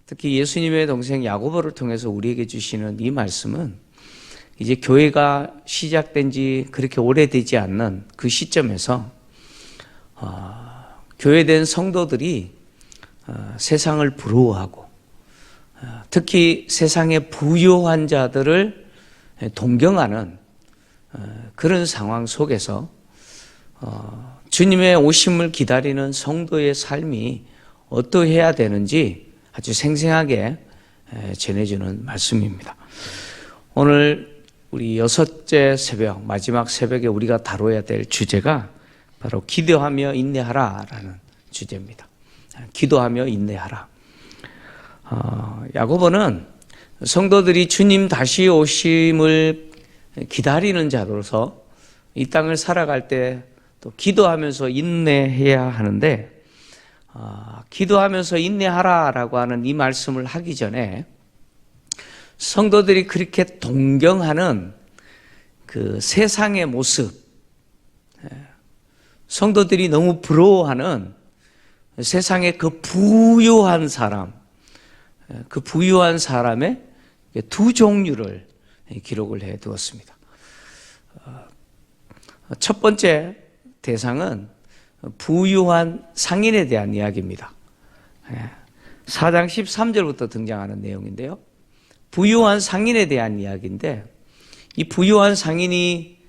특히 예수님의 동생 야고보를 통해서 우리에게 주시는 이 말씀은 이제 교회가 시작된 지 그렇게 오래되지 않는 그 시점에서 교회된 성도들이 세상을 부러워하고 특히 세상의 부유한 자들을 동경하는 그런 상황 속에서 주님의 오심을 기다리는 성도의 삶이 어떠해야 되는지 아주 생생하게 전해주는 말씀입니다. 오늘 우리 여섯째 새벽, 마지막 새벽에 우리가 다뤄야 될 주제가 바로 기도하며 인내하라라는 주제입니다. 기도하며 인내하라. 야고보는 성도들이 주님 다시 오심을 기다리는 자로서 이 땅을 살아갈 때 또 기도하면서 인내해야 하는데 기도하면서 인내하라라고 하는 이 말씀을 하기 전에 성도들이 그렇게 동경하는 그 세상의 모습, 성도들이 너무 부러워하는 세상의 그 부유한 사람, 그 부유한 사람의 두 종류를 기록을 해 두었습니다. 첫 번째 대상은 부유한 상인에 대한 이야기입니다. 4장 13절부터 등장하는 내용인데요. 부유한 상인에 대한 이야기인데 이 부유한 상인이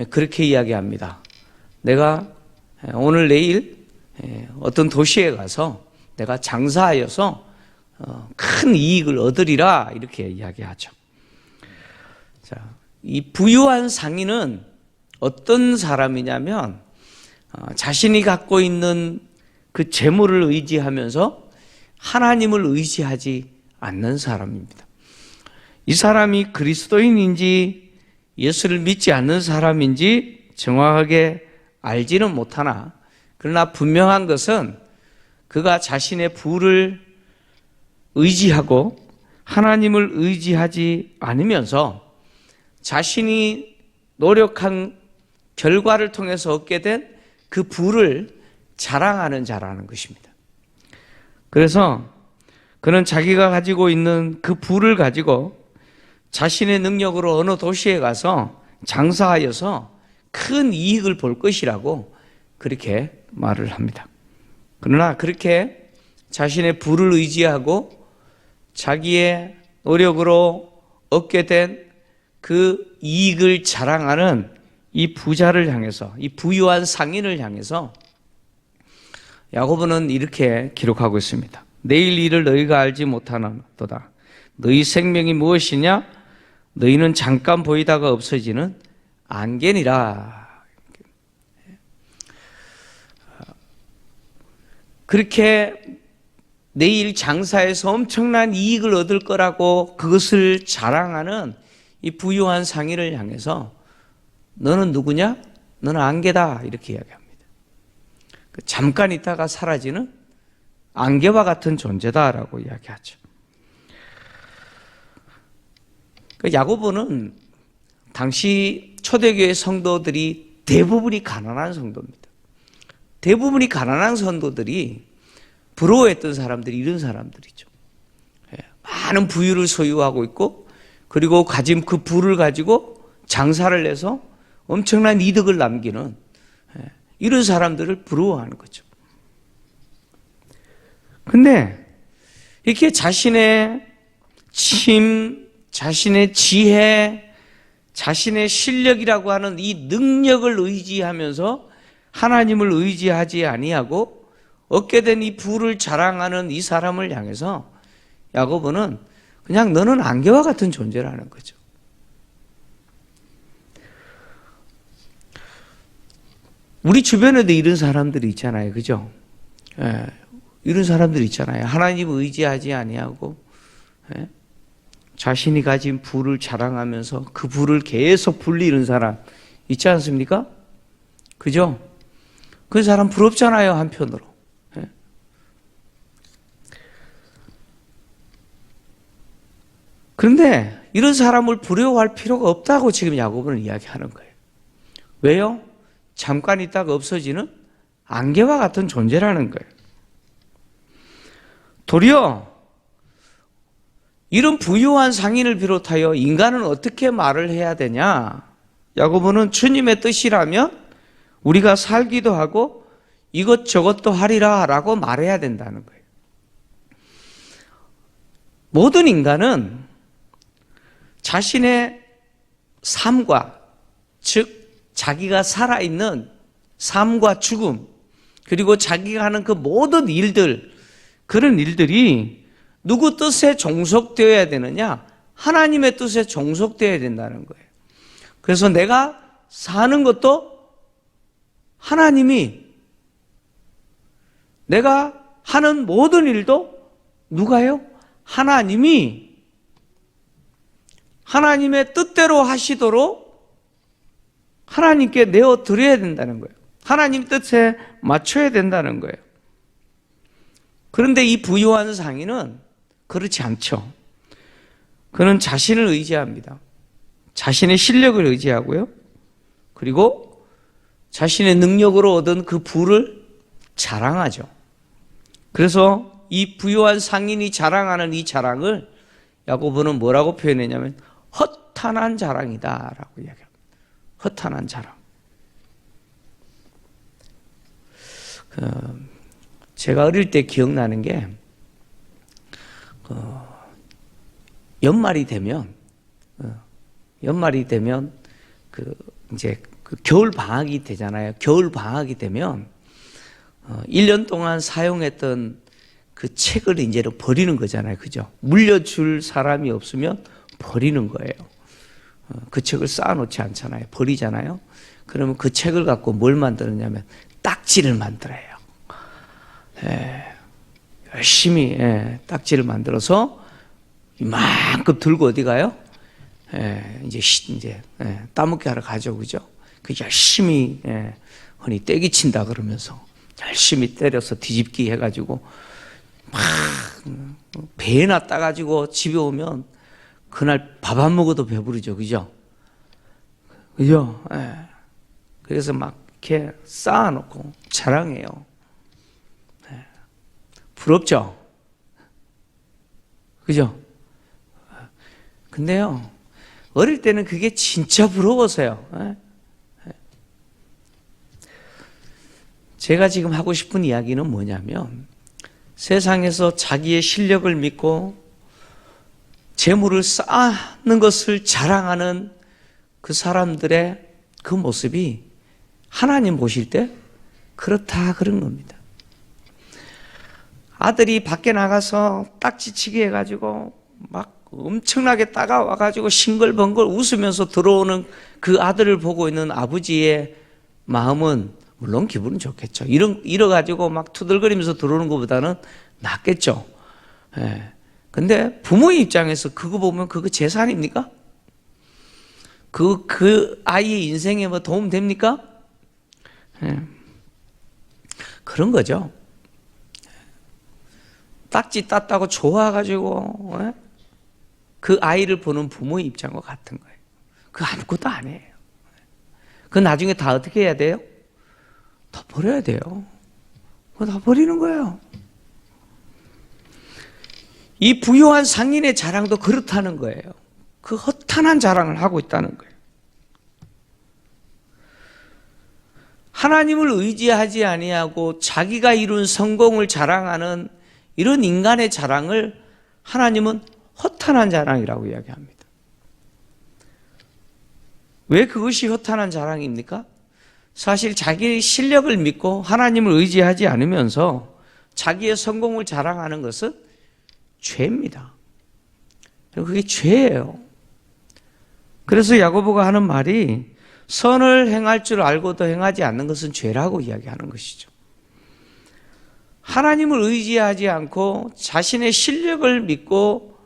그렇게 이야기합니다. 내가 오늘 내일 어떤 도시에 가서 내가 장사하여서 큰 이익을 얻으리라 이렇게 이야기하죠. 자, 이 부유한 상인은 어떤 사람이냐면 자신이 갖고 있는 그 재물을 의지하면서 하나님을 의지하지 않는 사람입니다. 이 사람이 그리스도인인지 예수를 믿지 않는 사람인지 정확하게 알지는 못하나 그러나 분명한 것은 그가 자신의 부를 의지하고 하나님을 의지하지 않으면서 자신이 노력한 결과를 통해서 얻게 된 그 부를 자랑하는 자라는 것입니다. 그래서 그는 자기가 가지고 있는 그 부를 가지고 자신의 능력으로 어느 도시에 가서 장사하여서 큰 이익을 볼 것이라고 그렇게 말을 합니다. 그러나 그렇게 자신의 부를 의지하고 자기의 노력으로 얻게 된 그 이익을 자랑하는 이 부자를 향해서, 이 부유한 상인을 향해서 야고보는 이렇게 기록하고 있습니다. 내일 일을 너희가 알지 못하노도다. 너희 생명이 무엇이냐? 너희는 잠깐 보이다가 없어지는 안개니라. 그렇게 내일 장사해서 엄청난 이익을 얻을 거라고 그것을 자랑하는 이 부유한 상인을 향해서 너는 누구냐? 너는 안개다 이렇게 이야기합니다. 잠깐 있다가 사라지는 안개와 같은 존재다라고 이야기하죠. 야고보는 당시 초대교회 성도들이 대부분이 가난한 성도입니다. 대부분이 가난한 성도들이 부러워했던 사람들이 이런 사람들이죠. 많은 부유를 소유하고 있고 그리고 가진 그 부를 가지고 장사를 해서 엄청난 이득을 남기는 이런 사람들을 부러워하는 거죠. 근데 이렇게 자신의 힘, 자신의 지혜, 자신의 실력이라고 하는 이 능력을 의지하면서 하나님을 의지하지 아니하고 얻게 된 이 부를 자랑하는 이 사람을 향해서 야고보는 그냥 너는 안개와 같은 존재라는 거죠. 우리 주변에도 이런 사람들이 있잖아요. 그죠? 예, 이런 사람들이 있잖아요. 하나님을 의지하지 아니하고 자신이 가진 부를 자랑하면서 그 부를 계속 불리는 사람 있지 않습니까? 그죠? 그 사람 부럽잖아요, 한편으로. 그런데 이런 사람을 부러워할 필요가 없다고 지금 야고보는 이야기하는 거예요. 왜요? 잠깐 있다가 없어지는 안개와 같은 존재라는 거예요. 도리어 이런 부유한 상인을 비롯하여 인간은 어떻게 말을 해야 되냐? 야고보는 주님의 뜻이라면 우리가 살기도 하고 이것저것도 하리라 라고 말해야 된다는 거예요. 모든 인간은 자신의 삶과, 즉 자기가 살아있는 삶과 죽음, 그리고 자기가 하는 그 모든 일들, 그런 일들이 누구 뜻에 종속되어야 되느냐? 하나님의 뜻에 종속되어야 된다는 거예요. 그래서 내가 사는 것도 하나님이, 내가 하는 모든 일도 누가요? 하나님이 하나님의 뜻대로 하시도록 하나님께 내어드려야 된다는 거예요. 하나님 뜻에 맞춰야 된다는 거예요. 그런데 이 부유한 상인은 그렇지 않죠. 그는 자신을 의지합니다. 자신의 실력을 의지하고요. 그리고 자신의 능력으로 얻은 그 부를 자랑하죠. 그래서 이 부유한 상인이 자랑하는 이 자랑을 야고보는 뭐라고 표현했냐면 허탄한 자랑이다라고 이야기합니다. 허탄한 자랑. 제가 어릴 때 기억나는 게 연말이 되면 이제 겨울 방학이 되잖아요. 겨울 방학이 되면 1년 동안 사용했던 그 책을 이제는 버리는 거잖아요. 그죠? 물려줄 사람이 없으면 버리는 거예요. 그 책을 쌓아놓지 않잖아요. 버리잖아요. 그러면 그 책을 갖고 뭘 만드느냐면 딱지를 만들어요. 열심히 딱지를 만들어서 이만큼 들고 어디 가요? 이제 따먹기 하러 가죠. 그죠? 그 열심히 흔히 떼기 친다 그러면서 열심히 때려서 뒤집기 해가지고 막 배에나 따가지고 집에 오면 그날 밥 안 먹어도 배부르죠. 그죠? 그죠? 그래서 막 이렇게 쌓아놓고 자랑해요. 부럽죠? 그죠? 근데요, 어릴 때는 그게 진짜 부러워서요. 제가 지금 하고 싶은 이야기는 뭐냐면 세상에서 자기의 실력을 믿고 재물을 쌓는 것을 자랑하는 그 사람들의 그 모습이 하나님 보실 때 그렇다 그런 겁니다. 아들이 밖에 나가서 딱지치기 해가지고 막 엄청나게 따가와가지고 싱글벙글 웃으면서 들어오는 그 아들을 보고 있는 아버지의 마음은 물론 기분은 좋겠죠. 이래가지고 막 투덜거리면서 들어오는 것보다는 낫겠죠. 근데 부모의 입장에서 그거 보면 그거 재산입니까? 그 아이의 인생에 뭐 도움 됩니까? 그런 거죠. 딱지 땄다고 좋아가지고 그 아이를 보는 부모의 입장과 같은 거예요. 그거 아무것도 안 해요. 그 나중에 다 어떻게 해야 돼요? 다 버려야 돼요. 그거 다 버리는 거예요. 이 부유한 상인의 자랑도 그렇다는 거예요. 그 허탄한 자랑을 하고 있다는 거예요. 하나님을 의지하지 아니하고 자기가 이룬 성공을 자랑하는 이런 인간의 자랑을 하나님은 허탄한 자랑이라고 이야기합니다. 왜 그것이 허탄한 자랑입니까? 사실 자기의 실력을 믿고 하나님을 의지하지 않으면서 자기의 성공을 자랑하는 것은 죄입니다. 그게 죄예요. 그래서 야고보가 하는 말이 선을 행할 줄 알고도 행하지 않는 것은 죄라고 이야기하는 것이죠. 하나님을 의지하지 않고 자신의 실력을 믿고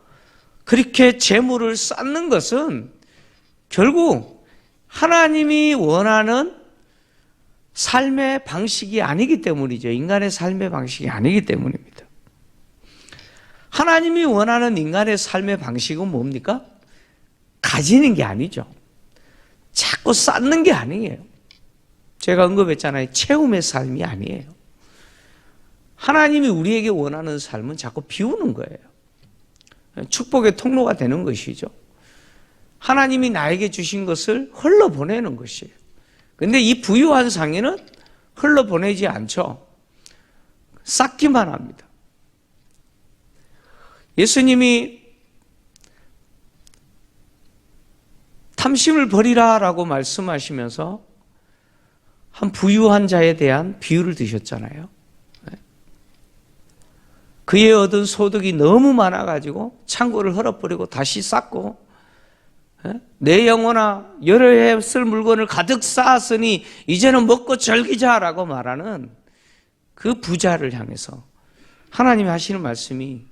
그렇게 재물을 쌓는 것은 결국 하나님이 원하는 삶의 방식이 아니기 때문이죠. 인간의 삶의 방식이 아니기 때문입니다. 하나님이 원하는 인간의 삶의 방식은 뭡니까? 가지는 게 아니죠. 자꾸 쌓는 게 아니에요. 제가 언급했잖아요. 채움의 삶이 아니에요. 하나님이 우리에게 원하는 삶은 자꾸 비우는 거예요. 축복의 통로가 되는 것이죠. 하나님이 나에게 주신 것을 흘러보내는 것이에요. 근데 이 부유한 상인은 흘러보내지 않죠. 쌓기만 합니다. 예수님이 탐심을 버리라라고 말씀하시면서 한 부유한 자에 대한 비유를 드셨잖아요. 그의 얻은 소득이 너무 많아가지고 창고를 헐어버리고 다시 쌓고, 내 영혼아 여러 해 쓸 물건을 가득 쌓았으니 이제는 먹고 즐기자라고 말하는 그 부자를 향해서 하나님이 하시는 말씀이,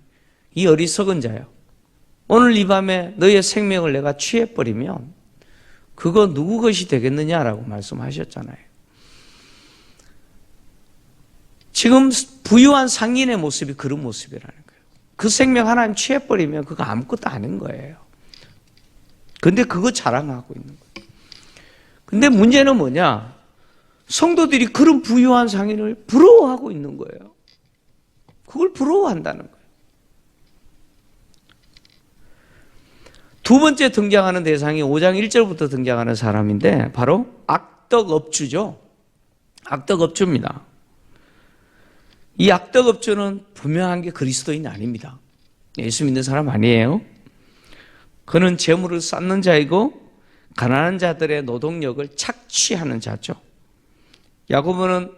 이 어리석은 자요, 오늘 이 밤에 너의 생명을 내가 취해버리면 그거 누구 것이 되겠느냐라고 말씀하셨잖아요. 지금 부유한 상인의 모습이 그런 모습이라는 거예요. 그 생명 하나님 취해버리면 그거 아무것도 아닌 거예요. 근데 그거 자랑하고 있는 거예요. 근데 문제는 뭐냐? 성도들이 그런 부유한 상인을 부러워하고 있는 거예요. 그걸 부러워한다는 거예요. 두 번째 등장하는 대상이 5장 1절부터 등장하는 사람인데 바로 악덕업주죠. 악덕업주입니다. 이 악덕업주는 분명한 게 그리스도인이 아닙니다. 예수 믿는 사람 아니에요. 그는 재물을 쌓는 자이고 가난한 자들의 노동력을 착취하는 자죠. 야고보는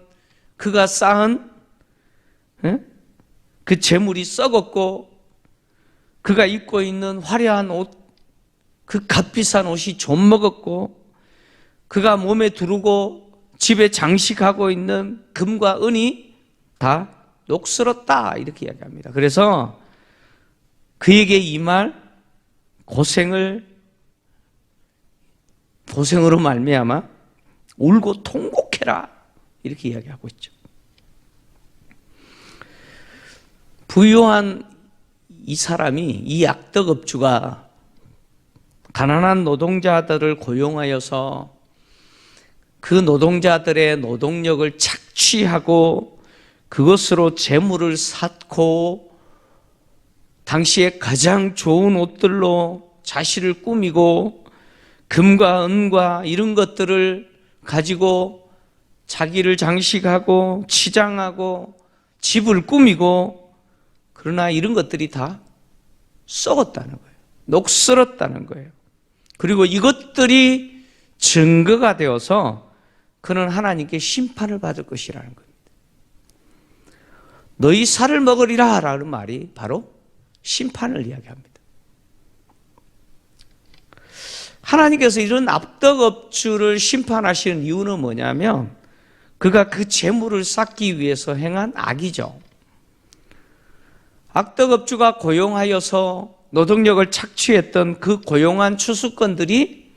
그가 쌓은 그 재물이 썩었고 그가 입고 있는 화려한 옷, 그 값비싼 옷이 좀 먹었고 그가 몸에 두르고 집에 장식하고 있는 금과 은이 다 녹슬었다 이렇게 이야기합니다. 그래서 그에게 이 말 고생으로 말미암아 울고 통곡해라 이렇게 이야기하고 있죠. 부유한 이 사람이, 이 악덕업주가 가난한 노동자들을 고용하여서 그 노동자들의 노동력을 착취하고 그것으로 재물을 쌓고 당시에 가장 좋은 옷들로 자신을 꾸미고 금과 은과 이런 것들을 가지고 자기를 장식하고 치장하고 집을 꾸미고, 그러나 이런 것들이 다 썩었다는 거예요. 녹슬었다는 거예요. 그리고 이것들이 증거가 되어서 그는 하나님께 심판을 받을 것이라는 겁니다. 너희 살을 먹으리라 라는 말이 바로 심판을 이야기합니다. 하나님께서 이런 악덕업주를 심판하시는 이유는 뭐냐면 그가 그 재물을 쌓기 위해서 행한 악이죠. 악덕업주가 고용하여서 노동력을 착취했던 그 고용한 추수꾼들이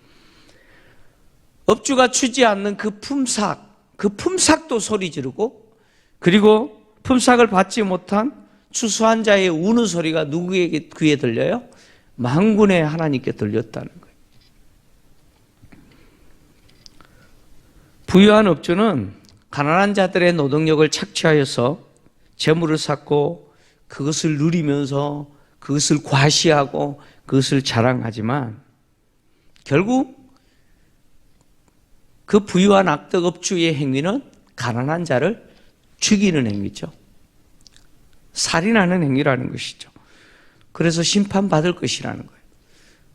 업주가 주지 않는 그 품삯도 소리 지르고, 그리고 품삯을 받지 못한 추수한 자의 우는 소리가 누구에게 귀에 들려요? 만군의 하나님께 들렸다는 거예요. 부유한 업주는 가난한 자들의 노동력을 착취하여서 재물을 쌓고 그것을 누리면서 그것을 과시하고 그것을 자랑하지만 결국 그 부유한 악덕업주의 행위는 가난한 자를 죽이는 행위죠. 살인하는 행위라는 것이죠. 그래서 심판받을 것이라는 거예요.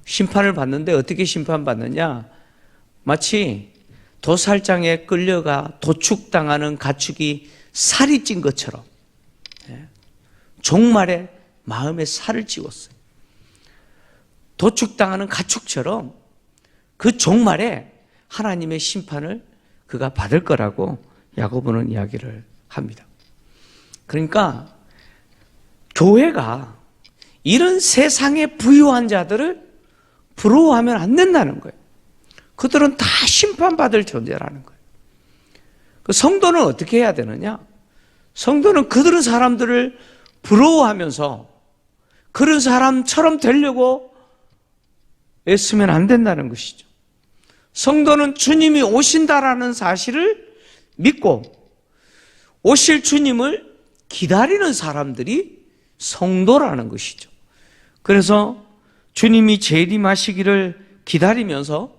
심판을 받는데 어떻게 심판받느냐? 마치 도살장에 끌려가 도축당하는 가축이 살이 찐 것처럼 종말에 마음에 살을 찌웠어요. 도축당하는 가축처럼 그 종말에 하나님의 심판을 그가 받을 거라고 야고보는 이야기를 합니다. 그러니까 교회가 이런 세상의 부유한 자들을 부러워하면 안 된다는 거예요. 그들은 다 심판받을 존재라는 거예요. 그 성도는 어떻게 해야 되느냐? 성도는 그들은 사람들을 부러워하면서 그런 사람처럼 되려고 애쓰면 안 된다는 것이죠. 성도는 주님이 오신다라는 사실을 믿고 오실 주님을 기다리는 사람들이 성도라는 것이죠. 그래서 주님이 재림하시기를 기다리면서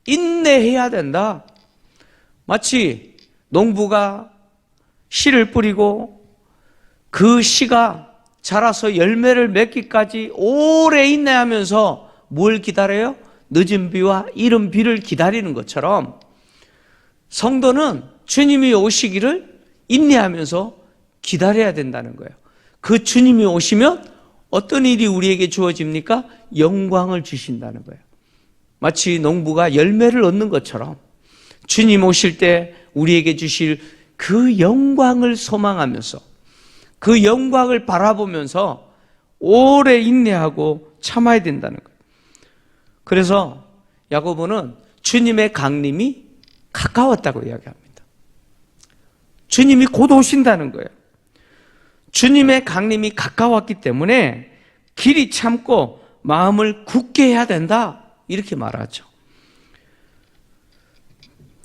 인내해야 된다. 마치 농부가 씨를 뿌리고 그 씨가 자라서 열매를 맺기까지 오래 인내하면서 뭘 기다려요? 늦은 비와 이른 비를 기다리는 것처럼 성도는 주님이 오시기를 인내하면서 기다려야 된다는 거예요. 그 주님이 오시면 어떤 일이 우리에게 주어집니까? 영광을 주신다는 거예요. 마치 농부가 열매를 얻는 것처럼 주님 오실 때 우리에게 주실 그 영광을 소망하면서 그 영광을 바라보면서 오래 인내하고 참아야 된다는 거예요. 그래서 야고보는 주님의 강림이 가까웠다고 이야기합니다. 주님이 곧 오신다는 거예요. 주님의 강림이 가까웠기 때문에 길이 참고 마음을 굳게 해야 된다, 이렇게 말하죠.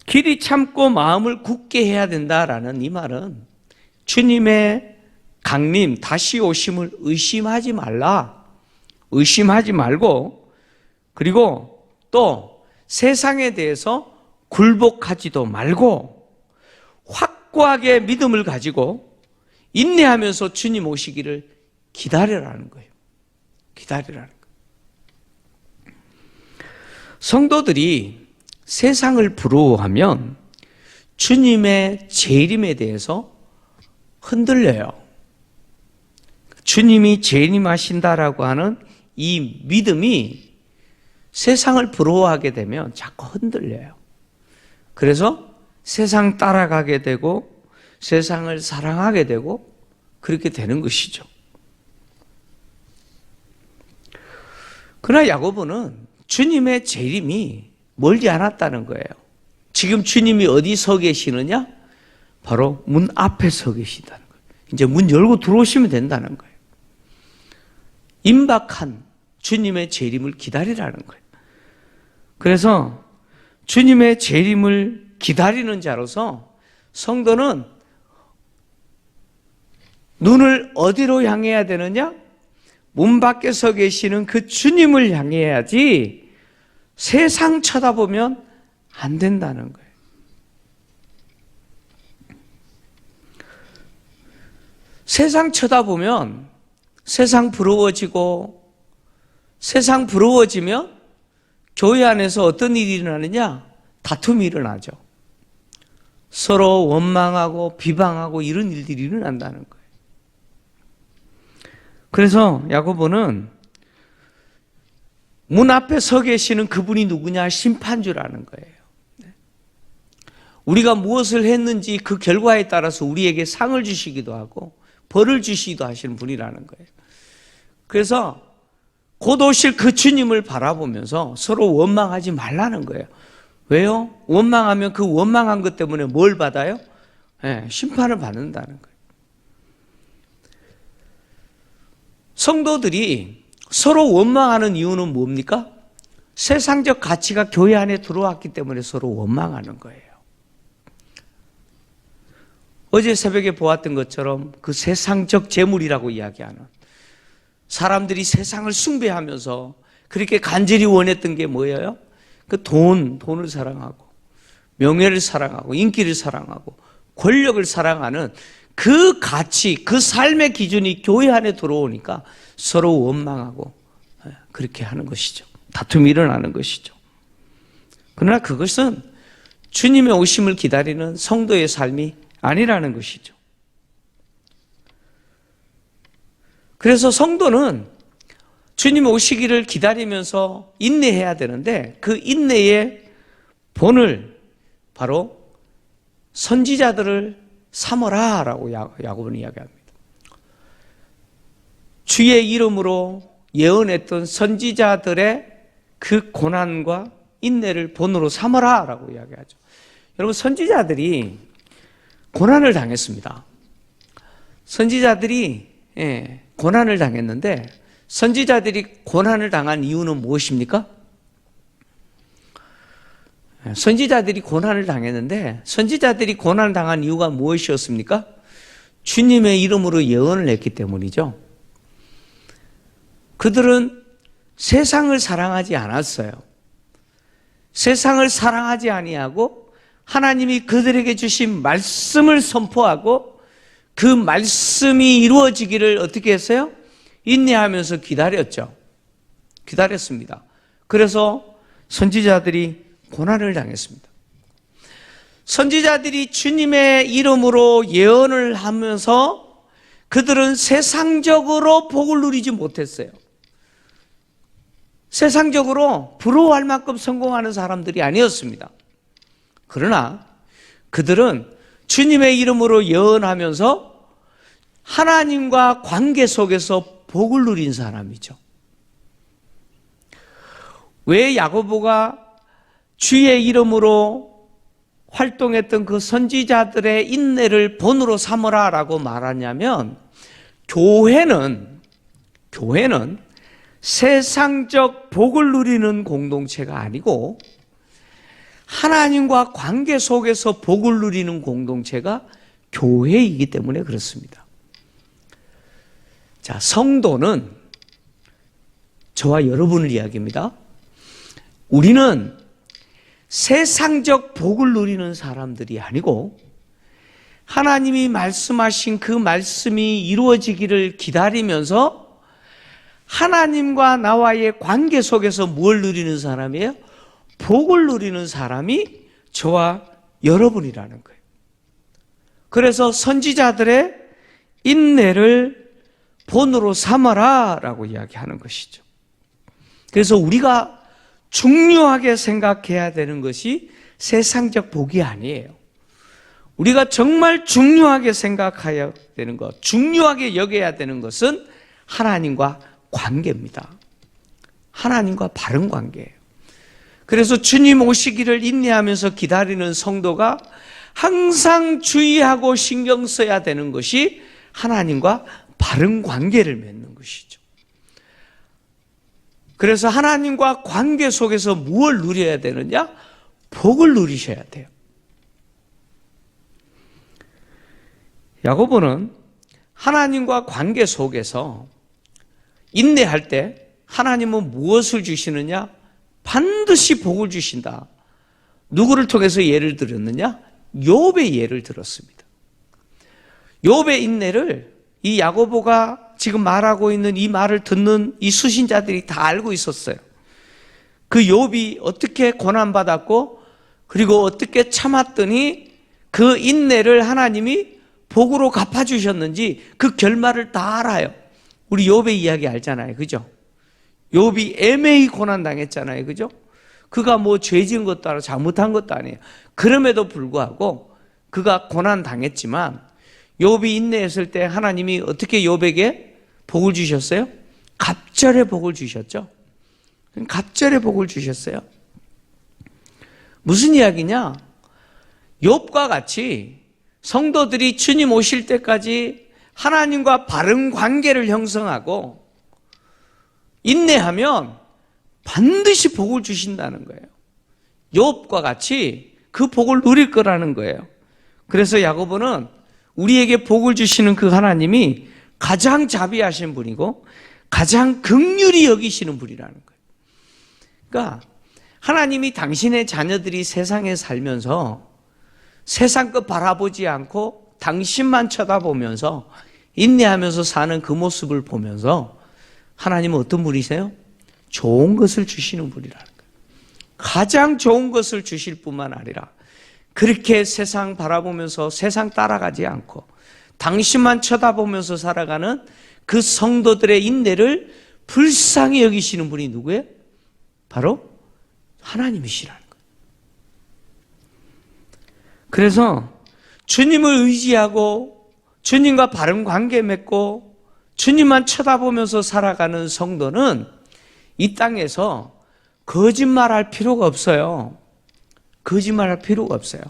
길이 참고 마음을 굳게 해야 된다라는 이 말은 주님의 강림, 다시 오심을 의심하지 말라, 의심하지 말고, 그리고 또 세상에 대해서 굴복하지도 말고 확고하게 믿음을 가지고 인내하면서 주님 오시기를 기다리라는 거예요. 기다리라는 거예요. 성도들이 세상을 부러워하면 주님의 재림에 대해서 흔들려요. 주님이 재림하신다라고 하는 이 믿음이 세상을 부러워하게 되면 자꾸 흔들려요. 그래서 세상 따라가게 되고 세상을 사랑하게 되고 그렇게 되는 것이죠. 그러나 야고보는 주님의 재림이 멀지 않았다는 거예요. 지금 주님이 어디 서 계시느냐? 바로 문 앞에 서 계시다는 거예요. 이제 문 열고 들어오시면 된다는 거예요. 임박한 주님의 재림을 기다리라는 거예요. 그래서 주님의 재림을 기다리는 자로서 성도는 눈을 어디로 향해야 되느냐? 문 밖에 서 계시는 그 주님을 향해야지 세상 쳐다보면 안 된다는 거예요. 세상 쳐다보면 세상 부러워지고, 세상 부러워지면 교회 안에서 어떤 일이 일어나느냐? 다툼이 일어나죠. 서로 원망하고 비방하고 이런 일들이 일어난다는 거예요. 그래서 야고보는 문 앞에 서 계시는 그분이 누구냐? 심판주라는 거예요. 우리가 무엇을 했는지 그 결과에 따라서 우리에게 상을 주시기도 하고 벌을 주시기도 하시는 분이라는 거예요. 그래서 곧 오실 그 주님을 바라보면서 서로 원망하지 말라는 거예요. 왜요? 원망하면 그 원망한 것 때문에 뭘 받아요? 심판을 받는다는 거예요. 성도들이 서로 원망하는 이유는 뭡니까? 세상적 가치가 교회 안에 들어왔기 때문에 서로 원망하는 거예요. 어제 새벽에 보았던 것처럼 그 세상적 재물이라고 이야기하는, 사람들이 세상을 숭배하면서 그렇게 간절히 원했던 게 뭐예요? 그 돈을 사랑하고 명예를 사랑하고 인기를 사랑하고 권력을 사랑하는 그 가치, 그 삶의 기준이 교회 안에 들어오니까 서로 원망하고 그렇게 하는 것이죠. 다툼이 일어나는 것이죠. 그러나 그것은 주님의 오심을 기다리는 성도의 삶이 아니라는 것이죠. 그래서 성도는 주님 오시기를 기다리면서 인내해야 되는데 그 인내의 본을 바로 선지자들을 삼어라 라고 야고보는 이야기합니다. 주의 이름으로 예언했던 선지자들의 그 고난과 인내를 본으로 삼어라 라고 이야기하죠. 여러분, 선지자들이 고난을 당했습니다. 선지자들이 고난을 당했는데 선지자들이 고난을 당한 이유는 무엇입니까? 선지자들이 고난을 당했는데 선지자들이 고난을 당한 이유가 무엇이었습니까? 주님의 이름으로 예언을 했기 때문이죠. 그들은 세상을 사랑하지 않았어요. 세상을 사랑하지 아니하고 하나님이 그들에게 주신 말씀을 선포하고 그 말씀이 이루어지기를 어떻게 했어요? 인내하면서 기다렸죠. 기다렸습니다. 그래서 선지자들이 고난을 당했습니다. 선지자들이 주님의 이름으로 예언을 하면서 그들은 세상적으로 복을 누리지 못했어요. 세상적으로 부러워할 만큼 성공하는 사람들이 아니었습니다. 그러나 그들은 주님의 이름으로 예언하면서 하나님과 관계 속에서 복을 누린 사람이죠. 왜 야고보가 주의 이름으로 활동했던 그 선지자들의 인내를 본으로 삼으라라고 말하냐면 교회는 세상적 복을 누리는 공동체가 아니고 하나님과 관계 속에서 복을 누리는 공동체가 교회이기 때문에 그렇습니다. 자, 성도는 저와 여러분을 이야기합니다. 우리는 세상적 복을 누리는 사람들이 아니고 하나님이 말씀하신 그 말씀이 이루어지기를 기다리면서 하나님과 나와의 관계 속에서 뭘 누리는 사람이에요? 복을 누리는 사람이 저와 여러분이라는 거예요. 그래서 선지자들의 인내를 본으로 삼아라 라고 이야기하는 것이죠. 그래서 우리가 중요하게 생각해야 되는 것이 세상적 복이 아니에요. 우리가 정말 중요하게 생각해야 되는 것, 중요하게 여겨야 되는 것은 하나님과 관계입니다. 하나님과 바른 관계예요. 그래서 주님 오시기를 인내하면서 기다리는 성도가 항상 주의하고 신경 써야 되는 것이 하나님과 바른 관계를 맺는 것이죠. 그래서 하나님과 관계 속에서 무엇을 누려야 되느냐? 복을 누리셔야 돼요. 야고보는 하나님과 관계 속에서 인내할 때 하나님은 무엇을 주시느냐? 반드시 복을 주신다. 누구를 통해서 예를 들었느냐? 욥의 예를 들었습니다. 욥의 인내를 이 야고보가 지금 말하고 있는 이 말을 듣는 이 수신자들이 다 알고 있었어요. 그 욥이 어떻게 고난받았고 그리고 어떻게 참았더니 그 인내를 하나님이 복으로 갚아주셨는지 그 결말을 다 알아요. 우리 욥의 이야기 알잖아요. 그죠? 욥이 애매히 고난당했잖아요. 그죠? 그가 뭐 죄 지은 것도 아니고 잘못한 것도 아니에요. 그럼에도 불구하고 그가 고난당했지만 욥이 인내했을 때 하나님이 어떻게 욥에게 복을 주셨어요? 갑절의 복을 주셨죠. 갑절의 복을 주셨어요. 무슨 이야기냐? 욥과 같이 성도들이 주님 오실 때까지 하나님과 바른 관계를 형성하고 인내하면 반드시 복을 주신다는 거예요. 욥과 같이 그 복을 누릴 거라는 거예요. 그래서 야고보는 우리에게 복을 주시는 그 하나님이 가장 자비하신 분이고 가장 긍휼히 여기시는 분이라는 거예요. 그러니까 하나님이 당신의 자녀들이 세상에 살면서 세상 것 바라보지 않고 당신만 쳐다보면서 인내하면서 사는 그 모습을 보면서 하나님은 어떤 분이세요? 좋은 것을 주시는 분이라는 거예요. 가장 좋은 것을 주실 뿐만 아니라 그렇게 세상 바라보면서 세상 따라가지 않고 당신만 쳐다보면서 살아가는 그 성도들의 인내를 불쌍히 여기시는 분이 누구예요? 바로 하나님이시라는 거예요. 그래서 주님을 의지하고 주님과 바른 관계 맺고 주님만 쳐다보면서 살아가는 성도는 이 땅에서 거짓말할 필요가 없어요. 거짓말할 필요가 없어요.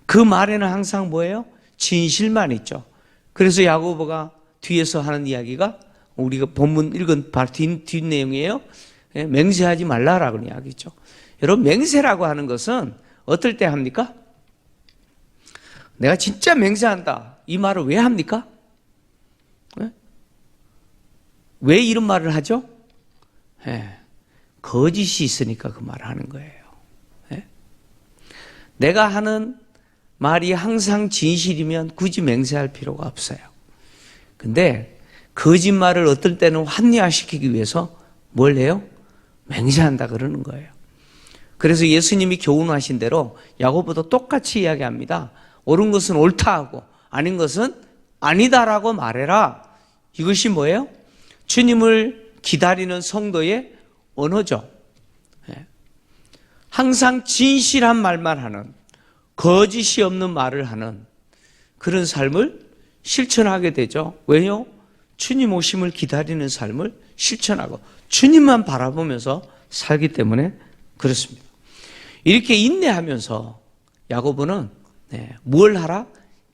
그 말에는 항상 뭐예요? 진실만 있죠. 그래서 야고보가 뒤에서 하는 이야기가 우리가 본문 읽은 뒷내용이에요. 맹세하지 말라라고 이야기죠. 여러분, 맹세라고 하는 것은 어떨 때 합니까? 내가 진짜 맹세한다. 이 말을 왜 합니까? 네? 왜 이런 말을 하죠? 네. 거짓이 있으니까 그 말을 하는 거예요. 네? 내가 하는 말이 항상 진실이면 굳이 맹세할 필요가 없어요. 근데 거짓말을 어떨 때는 합리화시키기 위해서 뭘 해요? 맹세한다 그러는 거예요. 그래서 예수님이 교훈하신 대로 야고보도 똑같이 이야기합니다. 옳은 것은 옳다 하고 아닌 것은 아니다라고 말해라. 이것이 뭐예요? 주님을 기다리는 성도의 언어죠. 항상 진실한 말만 하는, 거짓이 없는 말을 하는 그런 삶을 실천하게 되죠. 왜요? 주님 오심을 기다리는 삶을 실천하고 주님만 바라보면서 살기 때문에 그렇습니다. 이렇게 인내하면서 야고보는 뭘 하라?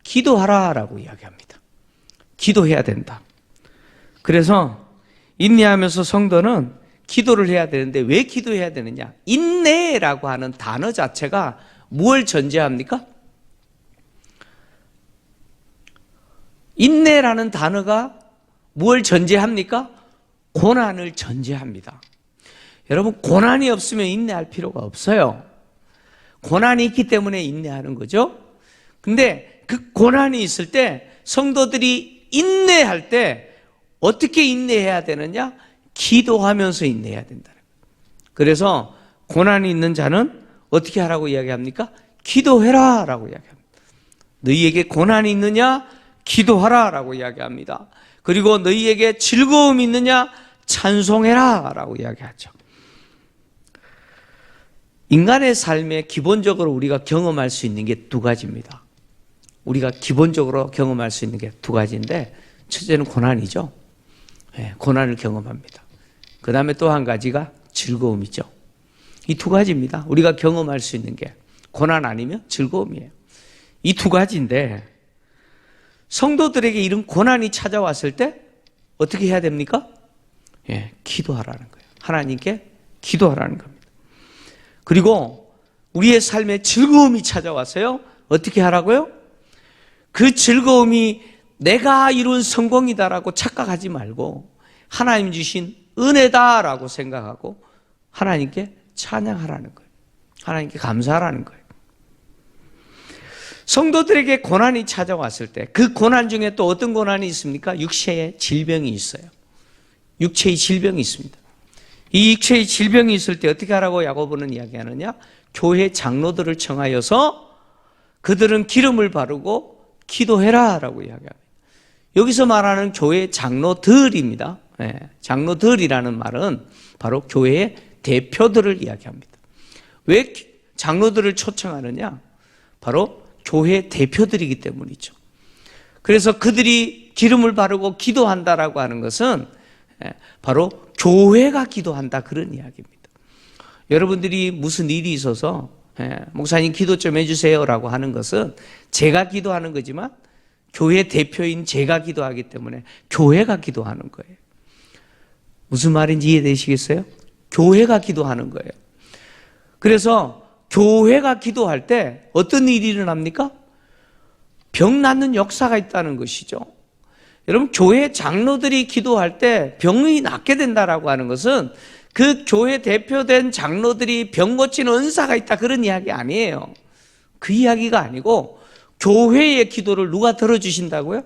기도하라라고 이야기합니다. 기도해야 된다. 그래서 인내하면서 성도는 기도를 해야 되는데 왜 기도해야 되느냐? 인내라고 하는 단어 자체가 무엇을 전제합니까? 인내라는 단어가 무엇을 전제합니까? 고난을 전제합니다. 여러분, 고난이 없으면 인내할 필요가 없어요. 고난이 있기 때문에 인내하는 거죠. 근데 그 고난이 있을 때 성도들이 인내할 때 어떻게 인내해야 되느냐? 기도하면서 인내해야 된다는 거예요. 그래서 고난이 있는 자는 어떻게 하라고 이야기합니까? 기도해라 라고 이야기합니다. 너희에게 고난이 있느냐? 기도하라 라고 이야기합니다. 그리고 너희에게 즐거움이 있느냐? 찬송해라 라고 이야기하죠. 인간의 삶에 기본적으로 우리가 경험할 수 있는 게 두 가지입니다. 우리가 기본적으로 경험할 수 있는 게 두 가지인데 첫째는 고난이죠. 고난을 경험합니다. 그 다음에 또 한 가지가 즐거움이죠. 이 두 가지입니다. 우리가 경험할 수 있는 게 고난 아니면 즐거움이에요. 이 두 가지인데 성도들에게 이런 고난이 찾아왔을 때 어떻게 해야 됩니까? 기도하라는 거예요. 하나님께 기도하라는 겁니다. 그리고 우리의 삶에 즐거움이 찾아왔어요. 어떻게 하라고요? 그 즐거움이 내가 이룬 성공이다라고 착각하지 말고 하나님 주신 은혜다라고 생각하고 하나님께 찬양하라는 거예요. 하나님께 감사하라는 거예요. 성도들에게 고난이 찾아왔을 때 그 고난 중에 또 어떤 고난이 있습니까? 육체의 질병이 있어요. 육체의 질병이 있습니다. 이 육체의 질병이 있을 때 어떻게 하라고 야고보는 이야기하느냐? 교회 장로들을 청하여서 그들은 기름을 바르고 기도해라 라고 이야기합니다. 여기서 말하는 교회 장로들입니다. 장로들이라는 말은 바로 교회의 대표들을 이야기합니다. 왜 장로들을 초청하느냐? 바로 교회 대표들이기 때문이죠. 그래서 그들이 기름을 바르고 기도한다라고 하는 것은 바로 교회가 기도한다 그런 이야기입니다. 여러분들이 무슨 일이 있어서 목사님 기도 좀 해주세요라고 하는 것은 제가 기도하는 거지만 교회 대표인 제가 기도하기 때문에 교회가 기도하는 거예요. 무슨 말인지 이해되시겠어요? 교회가 기도하는 거예요. 그래서 교회가 기도할 때 어떤 일이 일어납니까? 병 낫는 역사가 있다는 것이죠. 여러분, 교회 장로들이 기도할 때 병이 낫게 된다라고 하는 것은 그 교회 대표된 장로들이 병 고치는 은사가 있다 그런 이야기 아니에요. 그 이야기가 아니고 교회의 기도를 누가 들어주신다고요?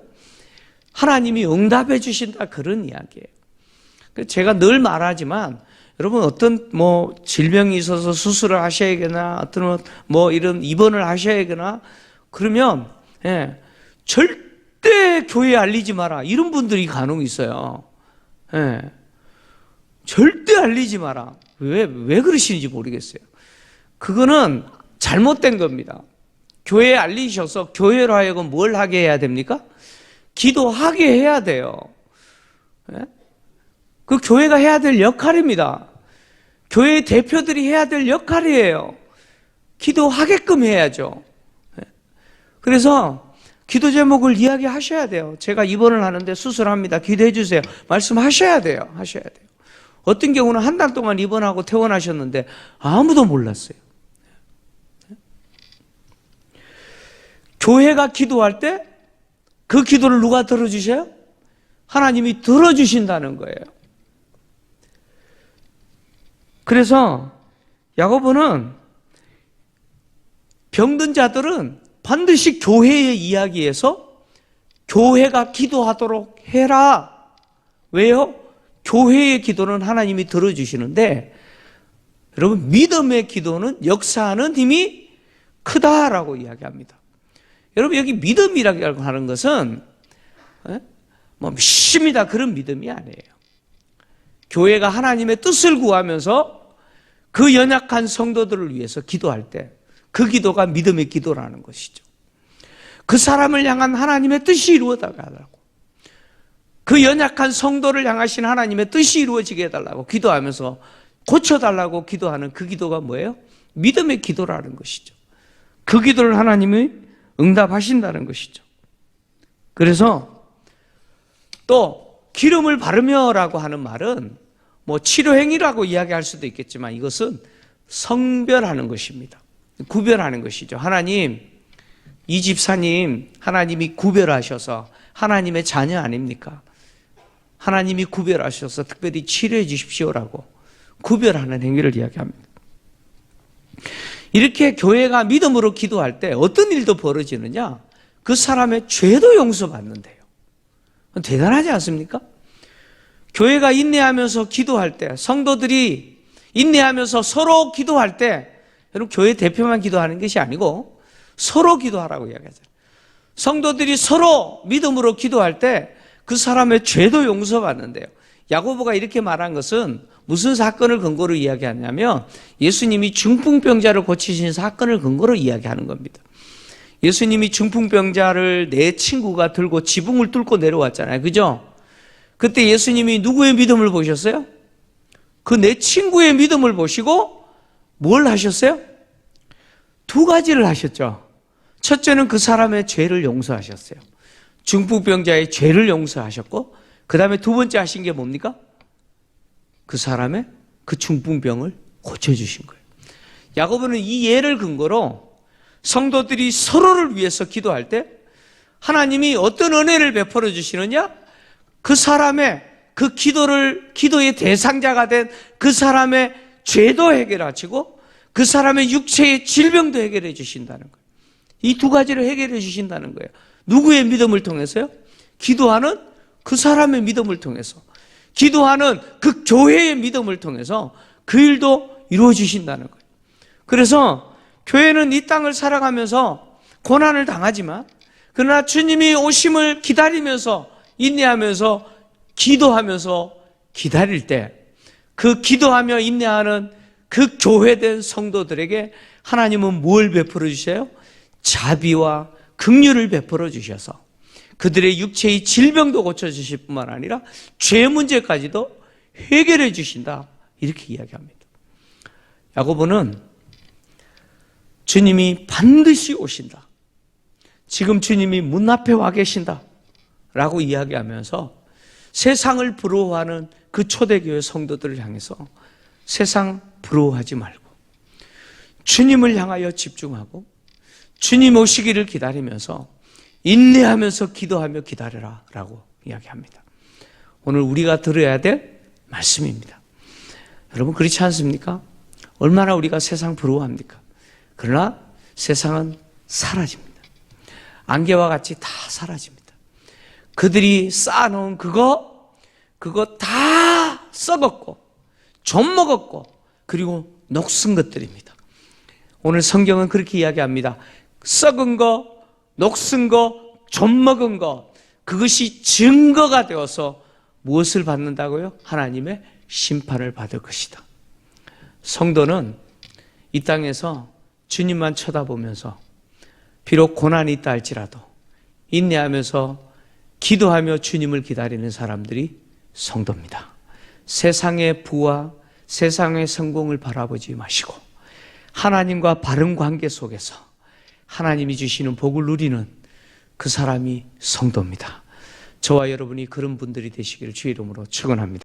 하나님이 응답해 주신다 그런 이야기예요. 제가 늘 말하지만 여러분 어떤 질병이 있어서 수술을 하셔야겠나 어떤 이런 입원을 하셔야겠나 그러면 절대 교회에 알리지 마라 이런 분들이 간혹 있어요. 절대 알리지 마라. 왜 그러시는지 모르겠어요. 그거는 잘못된 겁니다. 교회에 알리셔서 교회로 하여금 뭘 하게 해야 됩니까? 기도하게 해야 돼요. 그 교회가 해야 될 역할입니다. 교회 대표들이 해야 될 역할이에요. 기도하게끔 해야죠. 그래서 기도 제목을 이야기하셔야 돼요. 제가 입원을 하는데 수술합니다. 기도해 주세요. 말씀하셔야 돼요. 하셔야 돼요. 어떤 경우는 한 달 동안 입원하고 퇴원하셨는데 아무도 몰랐어요. 교회가 기도할 때 그 기도를 누가 들어주셔요? 하나님이 들어주신다는 거예요. 그래서 야고보는 병든 자들은 반드시 교회의 이야기에서 교회가 기도하도록 해라. 왜요? 교회의 기도는 하나님이 들어주시는데, 여러분, 믿음의 기도는 역사하는 힘이 크다라고 이야기합니다. 여러분, 여기 믿음이라고 하는 것은 뭐 믿습니다 그런 믿음이 아니에요. 교회가 하나님의 뜻을 구하면서 그 연약한 성도들을 위해서 기도할 때 그 기도가 믿음의 기도라는 것이죠. 그 사람을 향한 하나님의 뜻이 이루어지게 해달라고, 그 연약한 성도를 향하신 하나님의 뜻이 이루어지게 해달라고 기도하면서 고쳐달라고 기도하는 그 기도가 뭐예요? 믿음의 기도라는 것이죠. 그 기도를 하나님이 응답하신다는 것이죠. 그래서 또 기름을 바르며라고 하는 말은 뭐 치료행위라고 이야기할 수도 있겠지만 이것은 성별하는 것입니다. 구별하는 것이죠. 하나님, 이 집사님 하나님이 구별하셔서 하나님의 자녀 아닙니까? 하나님이 구별하셔서 특별히 치료해 주십시오라고 구별하는 행위를 이야기합니다. 이렇게 교회가 믿음으로 기도할 때 어떤 일도 벌어지느냐? 그 사람의 죄도 용서받는데요. 대단하지 않습니까? 교회가 인내하면서 기도할 때, 성도들이 인내하면서 서로 기도할 때, 여러분 교회 대표만 기도하는 것이 아니고 서로 기도하라고 이야기하잖아요. 성도들이 서로 믿음으로 기도할 때 그 사람의 죄도 용서받는데요. 야고보가 이렇게 말한 것은 무슨 사건을 근거로 이야기하냐면 예수님이 중풍병자를 고치신 사건을 근거로 이야기하는 겁니다. 예수님이 중풍병자를 내 친구가 들고 지붕을 뚫고 내려왔잖아요. 그죠? 그때 예수님이 누구의 믿음을 보셨어요? 그 내 친구의 믿음을 보시고 뭘 하셨어요? 두 가지를 하셨죠. 첫째는 그 사람의 죄를 용서하셨어요. 중풍병자의 죄를 용서하셨고, 그 다음에 두 번째 하신 게 뭡니까? 그 사람의 그 중풍병을 고쳐주신 거예요. 야고보는 이 예를 근거로 성도들이 서로를 위해서 기도할 때 하나님이 어떤 은혜를 베풀어 주시느냐? 그 사람의 그 기도의 대상자가 된 그 사람의 죄도 해결하시고 그 사람의 육체의 질병도 해결해 주신다는 거예요. 이 두 가지를 해결해 주신다는 거예요. 누구의 믿음을 통해서요? 기도하는 그 사람의 믿음을 통해서, 기도하는 그 교회의 믿음을 통해서 그 일도 이루어 주신다는 거예요. 그래서 교회는 이 땅을 살아가면서 고난을 당하지만, 그러나 주님이 오심을 기다리면서 인내하면서 기도하면서 기다릴 때 그 기도하며 인내하는 그 교회된 성도들에게 하나님은 뭘 베풀어 주셔요? 자비와 긍휼을 베풀어 주셔서 그들의 육체의 질병도 고쳐주실 뿐만 아니라 죄 문제까지도 해결해 주신다, 이렇게 이야기합니다. 야고보는 주님이 반드시 오신다, 지금 주님이 문 앞에 와 계신다 라고 이야기하면서 세상을 부러워하는 그 초대교회 성도들을 향해서 세상 부러워하지 말고 주님을 향하여 집중하고 주님 오시기를 기다리면서 인내하면서 기도하며 기다려라 라고 이야기합니다. 오늘 우리가 들어야 될 말씀입니다. 여러분, 그렇지 않습니까? 얼마나 우리가 세상 부러워합니까? 그러나 세상은 사라집니다. 안개와 같이 다 사라집니다. 그들이 쌓아놓은 그거 다 썩었고 좀 먹었고 그리고 녹슨 것들입니다. 오늘 성경은 그렇게 이야기합니다. 썩은 거, 녹슨 거, 좀 먹은 거, 그것이 증거가 되어서 무엇을 받는다고요? 하나님의 심판을 받을 것이다. 성도는 이 땅에서 주님만 쳐다보면서 비록 고난이 있다 할지라도 인내하면서 기도하며 주님을 기다리는 사람들이 성도입니다. 세상의 부와 세상의 성공을 바라보지 마시고 하나님과 바른 관계 속에서 하나님이 주시는 복을 누리는 그 사람이 성도입니다. 저와 여러분이 그런 분들이 되시기를 주의 이름으로 축원합니다.